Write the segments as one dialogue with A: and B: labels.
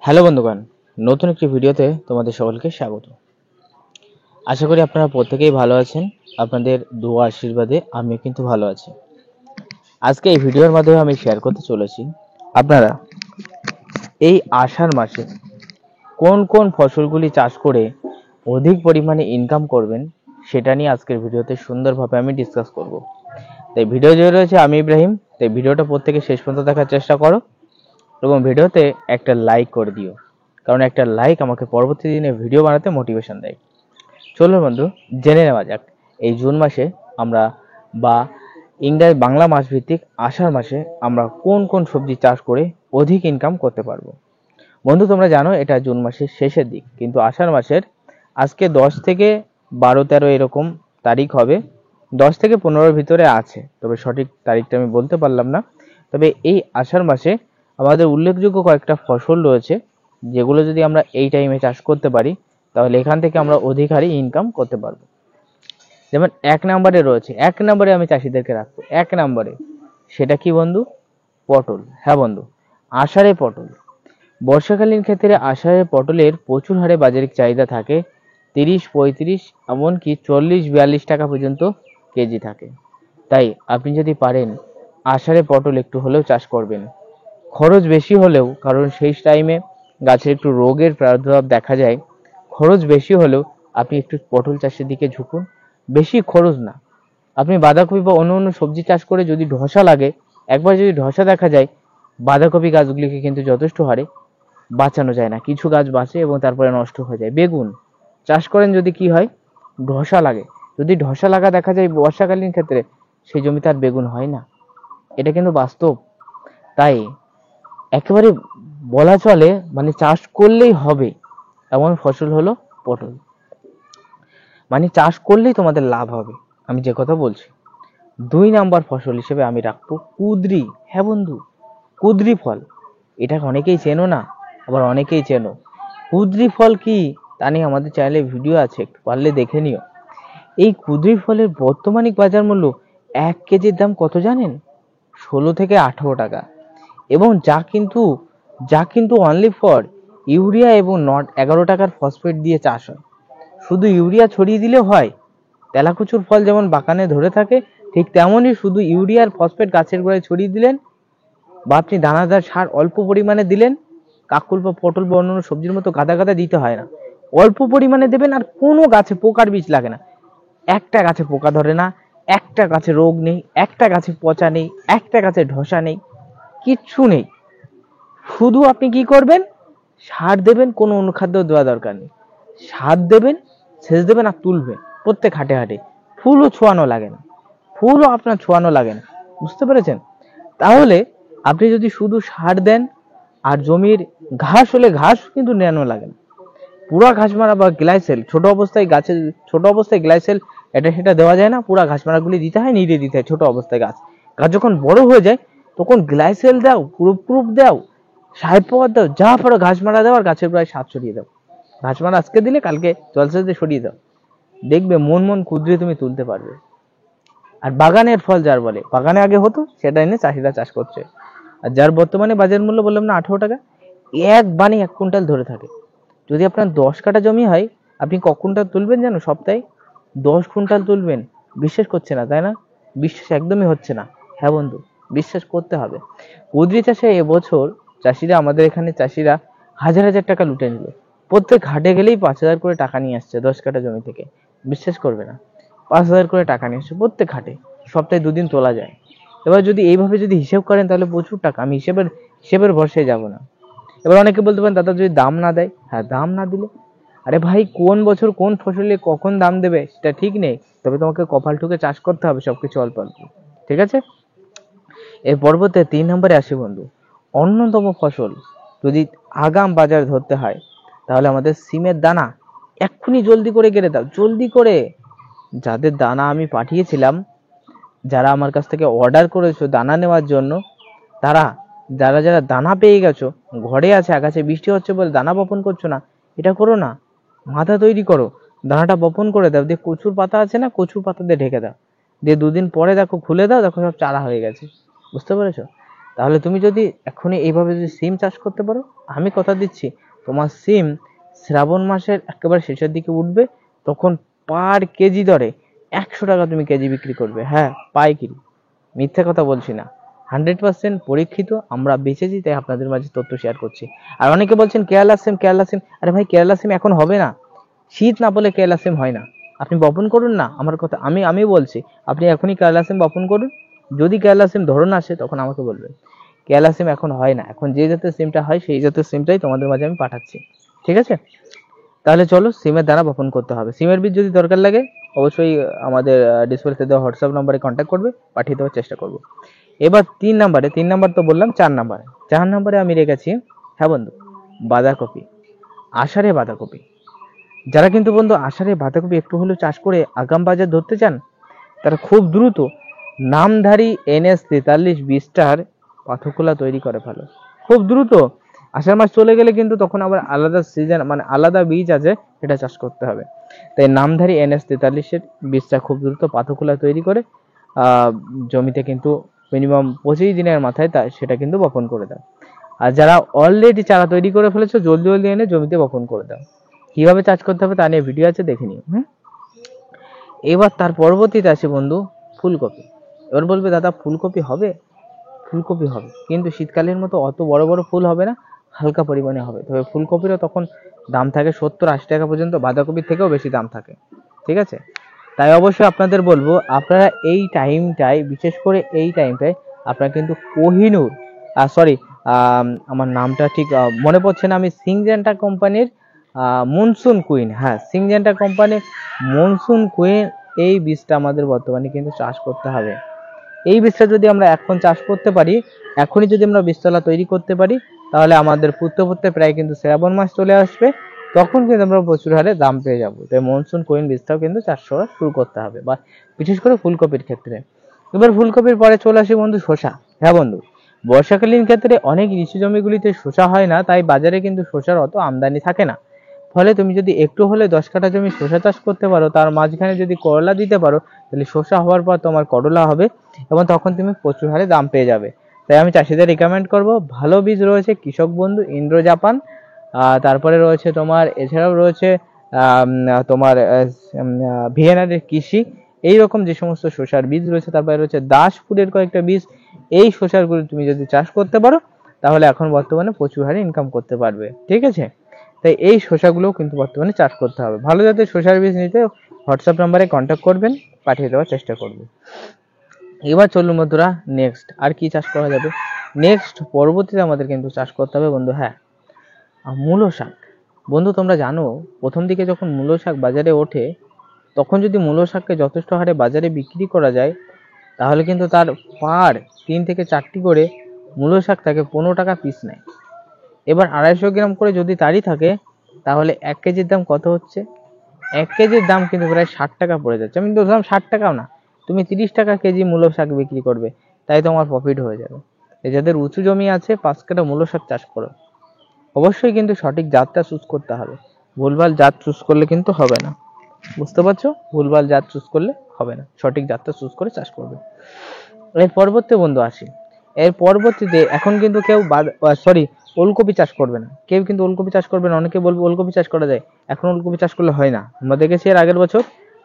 A: Hello বন্ধুগণ, নতুন একটি ভিডিওতে তোমাদের সকলকে স্বাগত। আশা করি আপনারা প্রত্যেকেই ভালো আছেন। আপনাদের দোয়া আশীর্বাদে আমি কিন্তু ভালো আছি। আজকে এই ভিডিওর মাধ্যমে আমি শেয়ার করতে চলেছি আপনারা এই আষাঢ় মাসে কোন কোন ফসলগুলি চাষ করে অধিক পরিমাণে ইনকাম করবেন সেটা নিয়ে আজকের ভিডিওতে সুন্দরভাবে আমি ডিসকাস করব। তাই ভিডিও জুড়ে রয়েছে আমি ইব্রাহিম। তাই ভিডিওটা প্রত্যেকে শেষ পর্যন্ত দেখার চেষ্টা করো এবং ভিডিওতে একটা লাইক করে দিও, কারণ একটা লাইক আমাকে পরবর্তী দিনে ভিডিও বানাতে মোটিভেশন দেয়। চলো বন্ধু, জেনে নেওয়া যাক এই জুন মাসে আমরা বা ইংরেজি বাংলা মাস ভিত্তিক আষাঢ় মাসে আমরা কোন কোন সবজি চাষ করে অধিক ইনকাম করতে পারবো। বন্ধু, তোমরা জানো এটা জুন মাসের শেষের দিক, কিন্তু আষাঢ় মাসের আজকে 10 থেকে 12-13 এরকম তারিখ হবে। 10 থেকে 15-র ভিতরে আছে, তবে সঠিক তারিখটা আমি বলতে পারলাম না। তবে এই আষাঢ় মাসে আমাদের উল্লেখযোগ্য কয়েকটা ফসল রয়েছে, যেগুলো যদি আমরা এই টাইমে চাষ করতে পারি তাহলে এখান থেকে আমরা অধিক হারে ইনকাম করতে পারবো। যেমন 1 নম্বরে রয়েছে, 1 নম্বরে আমি চাষিদেরকে রাখবো 1 নম্বরে, সেটা কি বন্ধু? পটল। হ্যাঁ বন্ধু, আষাঢ়ে পটল। বর্ষাকালীন ক্ষেত্রে আষাঢ়ে পটলের প্রচুর হারে বাজারিক চাহিদা থাকে। 30-35 এমনকি 40-42 টাকা পর্যন্ত কেজি থাকে। তাই আপনি যদি পারেন আষাঢ়ে পটল একটু হলেও চাষ করবেন। খরচ বেশি হলেও, কারণ সেই টাইমে গাছের একটু রোগের প্রাদুর্ভাব দেখা যায়, খরচ বেশি হলেও আপনি একটু পটল চাষের দিকে ঝুঁকুন। বেশি খরচ না। আপনি বাঁধাকপি বা অন্য অন্য সবজি চাষ করে যদি ধসা লাগে, একবার যদি ধসা দেখা যায়, বাঁধাকপি গাছগুলিকে কিন্তু যথেষ্ট হারে বাঁচানো যায় না। কিছু গাছ বাঁচে এবং তারপরে নষ্ট হয়ে যায়। বেগুন চাষ করেন, যদি কি হয়, ধসা লাগে, যদি ধসা লাগা দেখা যায় বর্ষাকালীন ক্ষেত্রে, সেই জমিতে আর বেগুন হয় না। এটা কিন্তু বাস্তব। তাই একেবারে বলা চলে মানে চাষ করলেই হবে এমন ফসল হলো পটল। মানে চাষ করলেই তোমাদের লাভ হবে, আমি যে কথা বলছি। 2 নাম্বার ফসল হিসেবে আমি রাখবো কুঁদরি। হ্যাঁ বন্ধু, কুঁদরি ফল। এটা অনেকেই চেনো না, আবার অনেকেই চেনো। কুঁদরি ফল কি তা নিয়ে আমাদের চ্যানেলে ভিডিও আছে, একটু পারলে দেখে নিও। এই কুঁদরি ফলের বর্তমানিক বাজার মূল্য 1 কেজির দাম কত জানেন? 16 থেকে 18 টাকা। এবং যা কিন্তু অনলি ফর ইউরিয়া এবং 11 টাকার ফসফেট দিয়ে চাষ হয়। শুধু ইউরিয়া ছড়িয়ে দিলে হয়। তেলাকুচুর ফল যেমন বাগানে ধরে থাকে, ঠিক তেমনই শুধু ইউরিয়া আর ফসফেট গাছের গোড়ায় ছড়িয়ে দিলেন, বা আপনি দানাদার সার অল্প পরিমাণে দিলেন। কাকুল বা পটল বা অন্যান্য সবজির মতো গাদা গাদা দিতে হয় না, অল্প পরিমাণে দেবেন। আর কোনো গাছে পোকার বীজ লাগে না। একটা গাছে পোকা ধরে না, একটা গাছে রোগ নেই, একটা গাছে পচা নেই, একটা গাছে ধসা নেই, কিচ্ছু নেই। শুধু আপনি কি করবেন? সার দেবেন, কোনো অনুখাদ্য দেওয়া দরকার নেই। সার দেবেন, সেচ দেবেন আর তুলবেন প্রত্যেক হাটে হাটে। ফুলও ছোঁয়ানো লাগে না, ফুলও আপনার ছোঁয়ানো লাগে না। বুঝতে পেরেছেন? তাহলে আপনি যদি শুধু সার দেন, আর জমির ঘাস হলে ঘাস কিন্তু নেওয়ানো লাগে না। পুরা ঘাস মারা বা গ্লাইসেল ছোট অবস্থায়, গাছের ছোট অবস্থায় গ্লাইসেল এটা সেটা দেওয়া যায় না। পুরা ঘাস মারাগুলি দিতে হয়, নিড়ে দিতে হয় ছোট অবস্থায়। গাছ যখন বড় হয়ে যায় তখন গ্লাইসেল দাও, প্রুফ দাও, সাহেব পাওয়ার দাও, যা পারো ঘাস মারা দাও, আর গাছের প্রায় সাত ছড়িয়ে দাও। ঘাস মারা আজকে দিলে কালকে জলসেচ দিয়ে সরিয়ে দাও, দেখবে মন কুদরে তুমি তুলতে পারবে। আর বাগানের ফল যার বলে, বাগানে আগে হতো, সেটা এনে চাষিরা চাষ করছে। আর যার বর্তমানে বাজার মূল্য বললাম না 18 টাকা, এক বানে 1 কুইন্টাল ধরে থাকে। যদি আপনার 10 কাঠা জমি হয়, আপনি ক কুইন্টাল তুলবেন জানো? সপ্তাহে 10 কুইন্টাল তুলবেন। বিশ্বাস করছে না, তাই না? বিশ্বাস একদমই হচ্ছে না। হ্যাঁ বন্ধু, বিশ্বাস করতে হবে। কুঁদরি চাষে এবছর চাষিরা, আমাদের এখানে চাষিরা হাজার হাজার টাকা লুটে নিল। প্রত্যেক হাটে গেলেই 5,000 করে টাকা নিয়ে আসছে 10 কাঠা জমি থেকে। বিশ্বাস করবে না, 5,000 করে টাকা নিয়ে আসছে প্রত্যেক হাটে। সপ্তাহে 2 দিন তোলা যায়। এবার যদি এইভাবে যদি হিসেব করেন তাহলে প্রচুর টাকা। আমি হিসেবের ভরসায় যাব না। এবার অনেকে বলতে পারেন, দাদা যদি দাম না দেয়। হ্যাঁ, দাম না দিলে, আরে ভাই, কোন বছর কোন ফসলে কখন দাম দেবে সেটা ঠিক নেই। তবে তোমাকে কপাল ঠুকে চাষ করতে হবে সবকিছু অল্প অল্প। ঠিক আছে? এর পরবর্তী 3 নম্বরে আসি বন্ধু। অন্যতম ফসল যদি আগাম বাজার ধরতে হয়, তাহলে আমাদের সিমের দানা। এক্ষুনি জলদি করে কেটে দাও, জলদি করে। যাদের দানা আমি পাঠিয়েছিলাম, যারা আমার কাছ থেকে অর্ডার করেছো দানা নেওয়ার জন্য, তারা যারা দানা পেয়ে গেছো, ঘরে আছে, আকাশে বৃষ্টি হচ্ছে বলে দানা বপন করছো না, এটা করো না। মাথা তৈরি করো, দানাটা বপন করে দাও। দিয়ে কচুর পাতা আছে না, কচুর পাতা দিয়ে ঢেকে দাও। দিয়ে 2 দিন পরে দেখো, খুলে দাও, দেখো সব চারা হয়ে গেছে। বুঝতে পেরেছো? তাহলে তুমি যদি এখনই এইভাবে যদি সিম চাষ করতে পারো, আমি কথা দিচ্ছি তোমার সিম শ্রাবণ মাসের একেবারে শেষের দিকে উঠবে, তখন পার কেজি দরে 100 টাকা তুমি কেজি বিক্রি করবে। হ্যাঁ, পাইকারি, মিথ্যে কথা বলছি না, 100% পরীক্ষিত, আমরা বেঁচেছি তাই আপনাদের মাঝে তথ্য শেয়ার করছি। আর অনেকে বলছেন কেরালা সিম, কেরালা সিম, আরে ভাই কেরালা সিম এখন হবে না, শীত না বলে কেরালা সিম হয় না। আপনি বপন করুন না, আমার কথা আমি বলছি, আপনি এখনই কেরালা সিম বপন করুন, যদি কেরালা সিম ধরুন আসে তখন আমাকে বলবেন। কেরালা সিম এখন হয় না, এখন যে জাতের সিমটা হয় সেই জাতের সিমটাই তোমাদের মাঝে আমি পাঠাচ্ছি, ঠিক আছে? তাহলে চলো সিমের দ্বারা বপন করতে হবে। সিমের বীজ যদি দরকার লাগে অবশ্যই আমাদের ডিসপ্লেতে দেওয়া হোয়াটসঅ্যাপ নাম্বারে কন্ট্যাক্ট করবে, পাঠিয়ে দেওয়ার চেষ্টা করব। এবার 3 নাম্বার তো বললাম, 4 নাম্বারে আমি রেখেছি, হ্যাঁ বন্ধু, বাঁধাকপি, আষাঢ়ে বাঁধাকপি। যারা কিন্তু বন্ধু আষাঢ়ে বাঁধাকপি একটু হলেও চাষ করে আগাম বাজার ধরতে চান, তারা খুব দ্রুত নামধারী NS43 বীজটার পাথকুলা তৈরি করে ভালো, খুব দ্রুত। আষাঢ় মাস চলে গেলে কিন্তু তখন আবার আলাদা সিজন, মানে আলাদা বীজ আছে, সেটা চাষ করতে হবে। তাই নামধারী NS43-এর বীজটা খুব দ্রুত পাথকুলা তৈরি করে জমিতে কিন্তু মিনিমাম 25 দিনের মাথায় সেটা কিন্তু বপন করে দাও। আর যারা অলরেডি চারা তৈরি করে ফেলেছো, জলদি জলদি এনে জমিতে বপন করে দাও। কিভাবে চাষ করতে হবে তা নিয়ে ভিডিও আছে, দেখে নিও। এবার তার পরবর্তীতে আসি বন্ধু ফুলকপি। এবার বলবে দাদা ফুলকপি হবে? ফুলকপি হবে, কিন্তু শীতকালের মতো অত বড় বড় ফুল হবে না, হালকা পরিমাণে হবে। তবে ফুলকপিরও তখন দাম থাকে 70-80 টাকা পর্যন্ত, বাঁধাকপির থেকেও বেশি দাম থাকে, ঠিক আছে? তাই অবশ্যই আপনাদের বলবো, আপনারা এই টাইমটায়, বিশেষ করে এই টাইমটায় আপনারা কিন্তু কোহিনূর, সরি আমার নামটা ঠিক মনে পড়ছে না, আমি সিনজেন্টা কোম্পানির মনসুন কুইন, হ্যাঁ সিনজেন্টা কোম্পানির মনসুন কুইন, এই বীজটা আমাদের বর্তমানে কিন্তু চাষ করতে হবে। এই বীজটা যদি আমরা এখন চাষ করতে পারি, এখনই যদি আমরা বীজতলা তৈরি করতে পারি, তাহলে আমাদের পুঁততে পুঁততে প্রায় কিন্তু শ্রাবণ মাস চলে আসবে, তখন কিন্তু আমরা প্রচুর হারে দাম পেয়ে যাবো। তাই মনসুন কুইন বীজটাও কিন্তু চাষ করা শুরু করতে হবে, বা বিশেষ করে ফুলকপির ক্ষেত্রে। এবার ফুলকপির পরে চলে আসি বন্ধু শসা। হ্যাঁ বন্ধু, বর্ষাকালীন ক্ষেত্রে অনেক নিচু জমিগুলিতে শসা হয় না, তাই বাজারে কিন্তু শসার অত আমদানি থাকে না। ফলে তুমি যদি একটু হলে 10 কাঠা জমি শসা চাষ করতে পারো, তার মাঝখানে যদি করলা দিতে পারো, তাহলে শসা হওয়ার পর তোমার করলা হবে, এবং তখন তুমি প্রচুর হারে দাম পেয়ে যাবে। তাই আমি চাষিদের রিকমেন্ড করব, ভালো বীজ রয়েছে কৃষক বন্ধু, ইন্দ্র জাপান, তারপরে রয়েছে তোমার, এছাড়াও রয়েছে তোমার ভিয়েনারের কৃষি, এইরকম যে সমস্ত শসার বীজ রয়েছে। তারপরে রয়েছে দাসপুরের কয়েকটা বীজ। এই শসারগুলো তুমি যদি চাষ করতে পারো, তাহলে এখন বর্তমানে প্রচুর হারে ইনকাম করতে পারবে, ঠিক আছে? তাই এই শসাগুলোও কিন্তু বর্তমানে চাষ করতে হবে। ভালো জাতের শসার বীজ নিতে হোয়াটসঅ্যাপ নাম্বারে কন্ট্যাক্ট করবেন, পাঠিয়ে দেওয়ার চেষ্টা করব। এবার চলুন বন্ধুরা, নেক্সট আর কি চাষ করা যাবে। নেক্সট পরবর্তীতে আমাদের কিন্তু চাষ করতে হবে বন্ধু, হ্যাঁ মূলো শাক। বন্ধু তোমরা জানো, প্রথম দিকে যখন মূলো শাক বাজারে ওঠে, তখন যদি মূলো শাককে যথেষ্ট হারে বাজারে বিক্রি করা যায়, তাহলে কিন্তু তার পার 3 থেকে 4টি করে মূলো শাক তাকে 15 টাকা পিস নেয়। এবার 250 গ্রাম করে যদি তারই থাকে, তাহলে 1 কেজির দাম কত হচ্ছে? 1 কেজির দাম কিন্তু প্রায় 60 টাকা পড়ে যাচ্ছে। আমি তো ধরলাম 60 টাকাও না, তুমি 30 টাকা কেজি মূলো শাক বিক্রি করবে, তাই তোমার প্রফিট হয়ে যাবে। যাদের উঁচু জমি আছে 5 কাঠা মূলো শাক চাষ করো। অবশ্যই কিন্তু সঠিক জাতটা চুজ করতে হবে, ভুলভাল জাত চুজ করলে কিন্তু হবে না, বুঝতে পারছো? ভুলভাল জাত চুজ করলে হবে না, সঠিক জাতটা চুজ করে চাষ করবে। এর পরবর্তী বন্ধু আসি, এর পরবর্তীতে এখন কিন্তু কেউ ওলকপি চাষ করবে না, কেউ কিন্তু ওলকপি চাষ করবে না। অনেকে বলবে ওলকপি চাষ করা যায়, এখন ওলকপি চাষ করলে হয় না। আমরা দেখেছি এর আগের বছর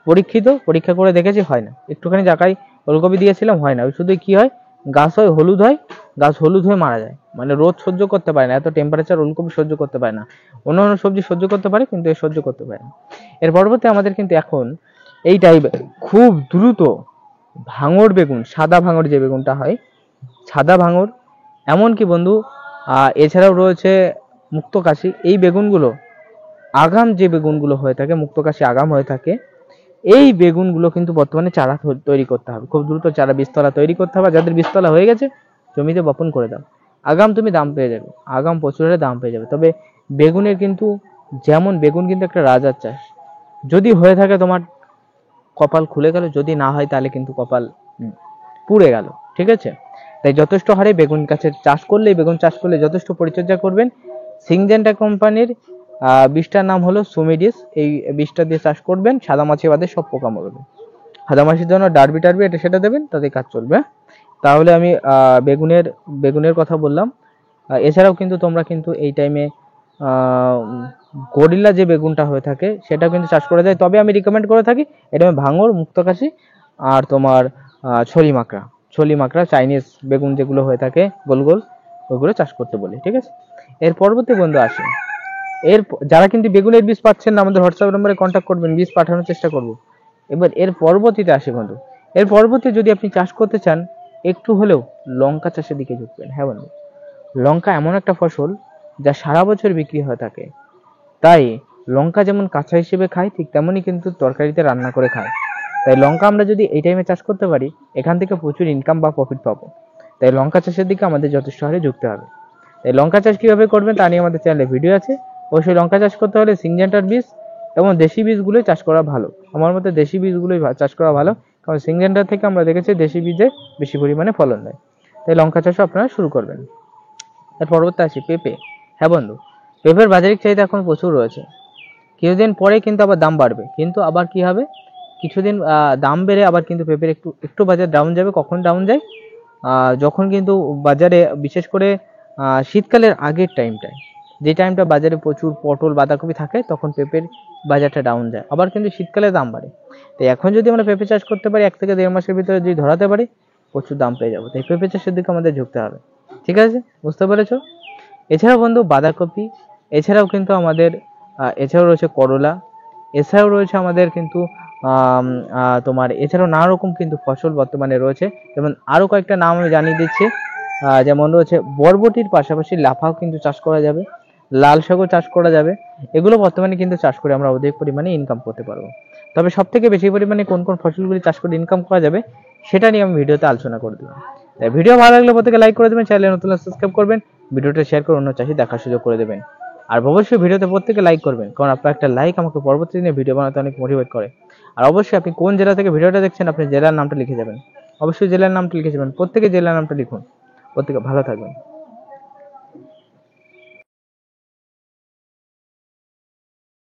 A: পরীক্ষা করে দেখেছি হয় না। একটুখানি জায়গায় ওলকপি দিয়েছিলাম, হয় না। ওই শুধু কি হয়, গাছ হয় হলুদ হয়, গাছ হলুদ হয়ে মারা যায়, মানে রোদ সহ্য করতে পারে না, এত টেম্পারেচার ওলকপি সহ্য করতে পারে না। অন্যান্য সবজি সহ্য করতে পারে, কিন্তু এ সহ্য করতে পারে না। এর পরবর্তী আমাদের কিন্তু এখন এই টাইপে খুব দ্রুত ভাঙড় বেগুন, সাদা ভাঙড় যে বেগুনটা হয়, সাদা ভাঙড়, এমনকি বন্ধু এছাড়াও রয়েছে মুক্তকাশি। এই বেগুনগুলো আগাম যে বেগুনগুলো হয়ে থাকে, মুক্তকাশি আগাম হয়ে থাকে, এই বেগুনগুলো কিন্তু বর্তমানে চারা তৈরি করতে হবে, খুব দ্রুত চারা বীজতলা তৈরি করতে হবে। যাদের বীজতলা হয়ে গেছে জমিতে বপন করে দাও, আগাম তুমি দাম পেয়ে যাবে, আগাম প্রচুর দাম পেয়ে যাবে। তবে বেগুনের কিন্তু, যেমন বেগুন কিন্তু একটা রাজার চাষ, যদি হয়ে থাকে তোমার কপাল খুলে গেল, যদি না হয় তাহলে কিন্তু কপাল পুড়ে গেল, ঠিক আছে? তাই যথেষ্ট হারে বেগুন গাছের চাষ করলে, বেগুন চাষ করলে যথেষ্ট পরিচর্যা করবেন। সিনজেন্টা কোম্পানির বীজটার নাম হলো সুমিডিস, এই বীজটা দিয়ে চাষ করবেন, সাদা মাছি বাদে সব পোকা মরবে। সাদা মাছির জন্য ডারবি এটা সেটা দেবেন, তাতে কাজ চলবে। তাহলে আমি বেগুনের কথা বললাম। এছাড়াও কিন্তু তোমরা কিন্তু এই টাইমে গরিল্লা যে বেগুনটা হয়ে থাকে সেটা কিন্তু চাষ করা যায়, তবে আমি রিকমেন্ড করে থাকি এটা ভাঙর, মুক্তকাশি আর তোমার ছলি মাকড়া চাইনিজ বেগুন যেগুলো হয়ে থাকে গোল গোল, ওগুলো চাষ করতে বলি। ঠিক আছে, এর পরবর্তী বন্ধু আসে, যারা কিন্তু বেগুনের বীজ পাচ্ছেন না আমাদের হোয়াটসঅ্যাপ নম্বরে কন্ট্যাক্ট করবেন, বীজ পাঠানোর চেষ্টা করব। এবার এর পরবর্তীতে আসে বন্ধু, এর পরবর্তী যদি আপনি চাষ করতে চান একটু হলেও লঙ্কা চাষের দিকে ঝুঁকবেন। হ্যাঁ বন্ধু, লঙ্কা এমন একটা ফসল যা সারা বছর বিক্রি হয়ে থাকে, তাই লঙ্কা যেমন কাঁচা হিসেবে খায় ঠিক তেমনই কিন্তু তরকারিতে রান্না করে খায়। তাই লঙ্কা আমরা যদি এই টাইমে চাষ করতে পারি এখান থেকে প্রচুর ইনকাম বা প্রফিট পাবো। তাই লঙ্কা চাষের দিকে আমাদের যথেষ্ট হারে ঝুঁকতে হবে। তাই লঙ্কা চাষ কিভাবে করবেন তা নিয়ে আমাদের চ্যানেলে ভিডিও আছে। অবশ্যই লঙ্কা চাষ করতে হলে সিনজেন্টার বীজ এবং দেশি বীজগুলোই চাষ করা ভালো। আমার মতে দেশি বীজগুলোই চাষ করা ভালো, কারণ সিনজেন্টার থেকে আমরা দেখেছি দেশি বীজে বেশি পরিমাণে ফলন দেয়। তাই লঙ্কা চাষও আপনারা শুরু করবেন। এর পরবর্তী আসি পেঁপে। হ্যাঁ বন্ধু, পেঁপের বাজারিক চাহিদা এখন প্রচুর রয়েছে। কিছুদিন পরে কিন্তু আবার দাম বাড়বে, কিন্তু আবার কি হবে, কিছুদিন দাম বেড়ে আবার কিন্তু পেঁপের একটু একটু বাজার ডাউন যাবে। কখন ডাউন যায়, যখন কিন্তু বাজারে বিশেষ করে শীতকালের আগের টাইমটায়, যে টাইমটা বাজারে প্রচুর পটল বাঁধাকপি থাকে তখন পেঁপের বাজারটা ডাউন যায়, আবার কিন্তু শীতকালে দাম বাড়ে। তাই এখন যদি আমরা পেঁপে চাষ করতে পারি 1 থেকে 1.5 মাসের ভিতরে যদি ধরাতে পারি প্রচুর দাম পেয়ে যাবো। তাই পেঁপে চাষের দিকে আমাদের ঝুঁকতে হবে। ঠিক আছে, বুঝতে পেরেছো? এছাড়াও বন্ধু বাঁধাকপি, এছাড়াও কিন্তু আমাদের এছাড়াও রয়েছে করলা, এছাড়াও রয়েছে আমাদের কিন্তু তোমার এছাড়াও নানা রকম কিন্তু ফসল বর্তমানে রয়েছে। যেমন আরো কয়েকটা নাম আমি জানিয়ে দিচ্ছি, যেমন রয়েছে বরবটির পাশাপাশি লাফাও কিন্তু চাষ করা যাবে, লাল শাকও চাষ করা যাবে। এগুলো বর্তমানে কিন্তু চাষ করে আমরা অধিক পরিমাণে ইনকাম করতে পারবো। তবে সব থেকে বেশি পরিমাণে কোন কোন ফসলগুলি চাষ করে ইনকাম করা যাবে সেটা নিয়ে আমি ভিডিওতে আলোচনা করে দিলাম। তাই ভিডিও ভালো লাগলে প্রত্যেকে লাইক করে দেবেন, চ্যানেলে নতুন সাবস্ক্রাইব করবেন, ভিডিওটা শেয়ার করে অন্য চাষি দেখার সুযোগ করে দেবেন। আর অবশ্যই ভিডিওতে প্রত্যেকে লাইক করবেন, কারণ আপনার একটা লাইক আমাকে পরবর্তী দিনে ভিডিও বানাতে অনেক মোটিভেট করে। আর অবশ্যই আপনি কোন জেলা থেকে ভিডিওটা দেখছেন আপনি জেলার নামটা লিখে যাবেন, অবশ্যই জেলার নামটা লিখে যাবেন, প্রত্যেকে জেলার নামটা লিখুন। প্রত্যেকে ভালো থাকবেন।